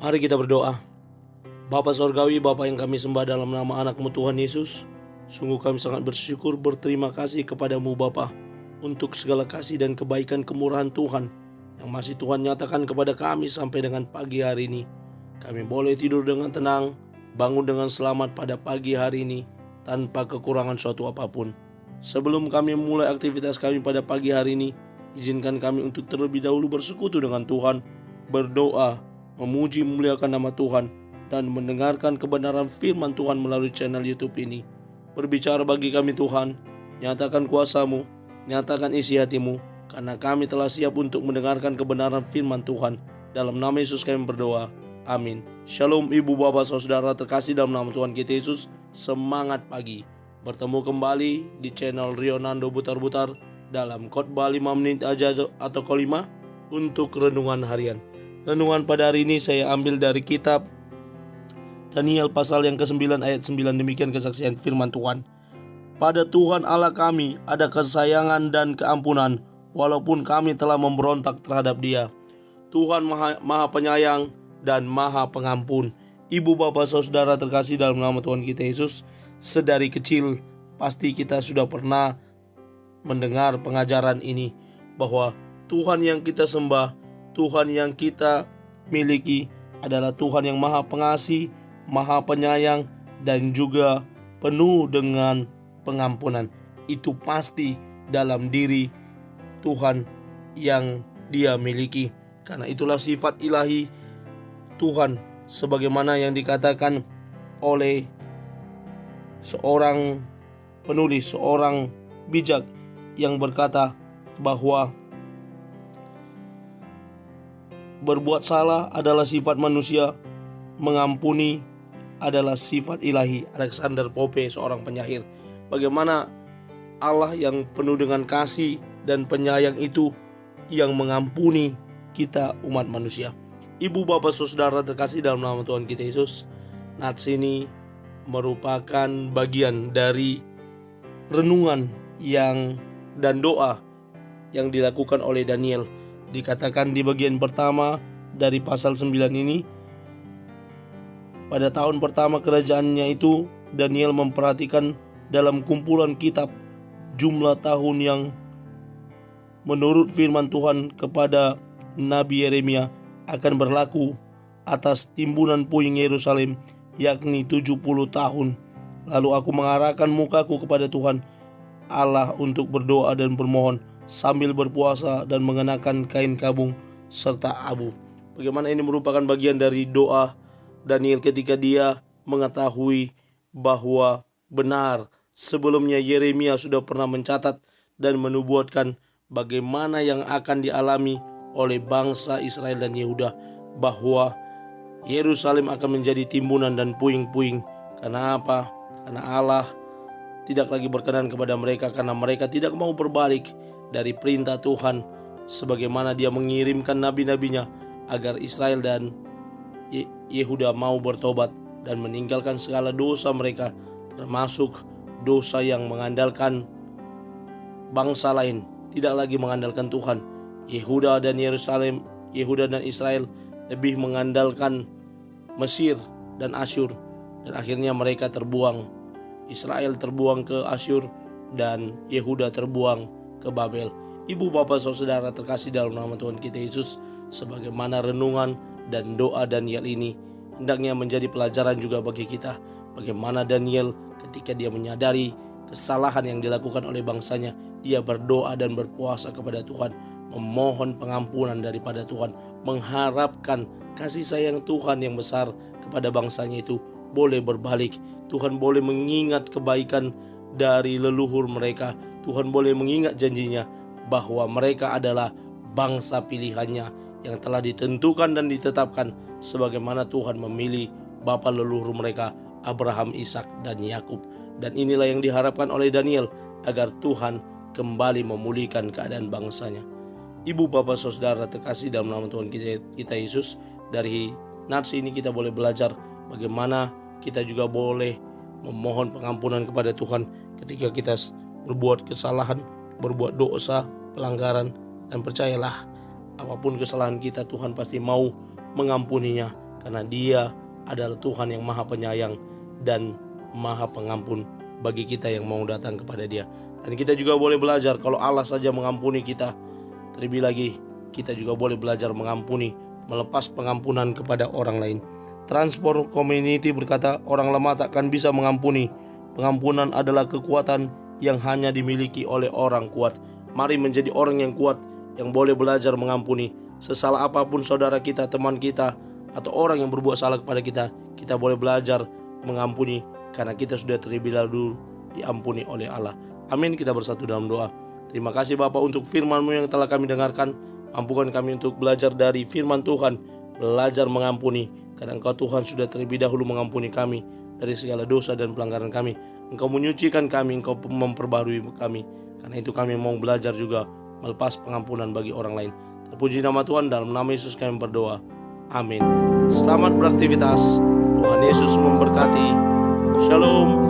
Mari kita berdoa. Bapa Sorgawi, Bapa yang kami sembah dalam nama anak-Mu Tuhan Yesus, sungguh kami sangat bersyukur, berterima kasih kepadamu Bapa untuk segala kasih dan kebaikan kemurahan Tuhan yang masih Tuhan nyatakan kepada kami sampai dengan pagi hari ini. Kami boleh tidur dengan tenang, bangun dengan selamat pada pagi hari ini tanpa kekurangan suatu apapun. Sebelum kami mulai aktivitas kami pada pagi hari ini, izinkan kami untuk terlebih dahulu bersekutu dengan Tuhan, berdoa, memuji memuliakan nama Tuhan, dan mendengarkan kebenaran firman Tuhan melalui channel YouTube ini. Berbicara bagi kami Tuhan, nyatakan kuasa-Mu, nyatakan isi hati-Mu, karena kami telah siap untuk mendengarkan kebenaran firman Tuhan. Dalam nama Yesus kami berdoa, amin. Shalom ibu bapak saudara terkasih dalam nama Tuhan kita Yesus. Semangat pagi, bertemu kembali di channel Rionando Butar-Butar dalam khotbah 5 menit aja atau kolima untuk renungan harian. Renungan pada hari ini saya ambil dari kitab Daniel pasal yang ke-9 ayat 9. Demikian kesaksian firman Tuhan. Pada Tuhan Allah kami ada kesayangan dan keampunan, walaupun kami telah memberontak terhadap Dia. Tuhan maha penyayang dan maha pengampun. Ibu bapak saudara terkasih dalam nama Tuhan kita Yesus, sedari kecil pasti kita sudah pernah mendengar pengajaran ini, bahwa Tuhan yang kita sembah, Tuhan yang kita miliki adalah Tuhan yang maha pengasih, maha penyayang, dan juga penuh dengan pengampunan. Itu pasti dalam diri Tuhan yang Dia miliki. Karena itulah sifat ilahi Tuhan, sebagaimana yang dikatakan oleh seorang penulis, seorang bijak yang berkata bahwa berbuat salah adalah sifat manusia, mengampuni adalah sifat ilahi. Alexander Pope, seorang penyair. Bagaimana Allah yang penuh dengan kasih dan penyayang itu yang mengampuni kita umat manusia. Ibu bapak saudara terkasih dalam nama Tuhan kita Yesus, nats ini merupakan bagian dari renungan dan doa yang dilakukan oleh Daniel. Dikatakan di bagian pertama dari pasal 9 ini, pada tahun pertama kerajaannya itu, Daniel memperhatikan dalam kumpulan kitab jumlah tahun yang menurut firman Tuhan kepada Nabi Yeremia akan berlaku atas timbunan puing Yerusalem, yakni 70 tahun. Lalu aku mengarahkan mukaku kepada Tuhan Allah untuk berdoa dan bermohon sambil berpuasa dan mengenakan kain kabung serta abu. Bagaimana ini merupakan bagian dari doa Daniel ketika dia mengetahui bahwa benar sebelumnya Yeremia sudah pernah mencatat dan menubuatkan bagaimana yang akan dialami oleh bangsa Israel dan Yehuda, bahwa Yerusalem akan menjadi timbunan dan puing-puing. Karena apa? Karena Allah tidak lagi berkenan kepada mereka, karena mereka tidak mau berbalik dari perintah Tuhan, sebagaimana Dia mengirimkan nabi-nabinya agar Israel dan Yehuda mau bertobat dan meninggalkan segala dosa mereka, termasuk dosa yang mengandalkan bangsa lain, tidak lagi mengandalkan Tuhan. Yehuda dan Israel lebih mengandalkan Mesir dan Asyur, dan akhirnya mereka terbuang. Israel terbuang ke Asyur dan Yehuda terbuang ke Babel. Ibu bapak saudara terkasih dalam nama Tuhan kita Yesus, sebagaimana renungan dan doa Daniel ini hendaknya menjadi pelajaran juga bagi kita. Bagaimana Daniel ketika dia menyadari kesalahan yang dilakukan oleh bangsanya, dia berdoa dan berpuasa kepada Tuhan, memohon pengampunan daripada Tuhan, mengharapkan kasih sayang Tuhan yang besar kepada bangsanya itu boleh berbalik. Tuhan boleh mengingat kebaikan dari leluhur mereka. Tuhan boleh mengingat janjinya bahwa mereka adalah bangsa pilihannya yang telah ditentukan dan ditetapkan, sebagaimana Tuhan memilih bapa leluhur mereka, Abraham, Ishak, dan Yakub. Dan inilah yang diharapkan oleh Daniel, agar Tuhan kembali memulihkan keadaan bangsanya. Ibu bapak saudara terkasih dalam nama Tuhan kita Yesus, dari nats ini kita boleh belajar bagaimana kita juga boleh memohon pengampunan kepada Tuhan ketika kita berbuat kesalahan, berbuat dosa, pelanggaran, dan percayalah apapun kesalahan kita, Tuhan pasti mau mengampuninya, karena Dia adalah Tuhan yang Maha Penyayang dan Maha Pengampun bagi kita yang mau datang kepada Dia. Dan kita juga boleh belajar kalau Allah saja mengampuni kita, terlebih lagi kita juga boleh belajar mengampuni, melepas pengampunan kepada orang lain. Transport Community berkata, orang lemah takkan bisa mengampuni. Pengampunan adalah kekuatan yang hanya dimiliki oleh orang kuat. Mari menjadi orang yang kuat, yang boleh belajar mengampuni. Sesalah apapun saudara kita, teman kita, atau orang yang berbuat salah kepada kita, kita boleh belajar mengampuni karena kita sudah terlebih dahulu diampuni oleh Allah. Amin. Kita bersatu dalam doa. Terima kasih Bapa untuk firman-Mu yang telah kami dengarkan. Mampukan kami untuk belajar dari firman Tuhan, belajar mengampuni, karena Engkau Tuhan sudah terlebih dahulu mengampuni kami dari segala dosa dan pelanggaran kami. Engkau menyucikan kami, Engkau memperbarui kami. Karena itu kami mau belajar juga melepas pengampunan bagi orang lain. Terpuji nama Tuhan, dalam nama Yesus kami berdoa. Amin. Selamat beraktivitas. Tuhan Yesus memberkati. Shalom.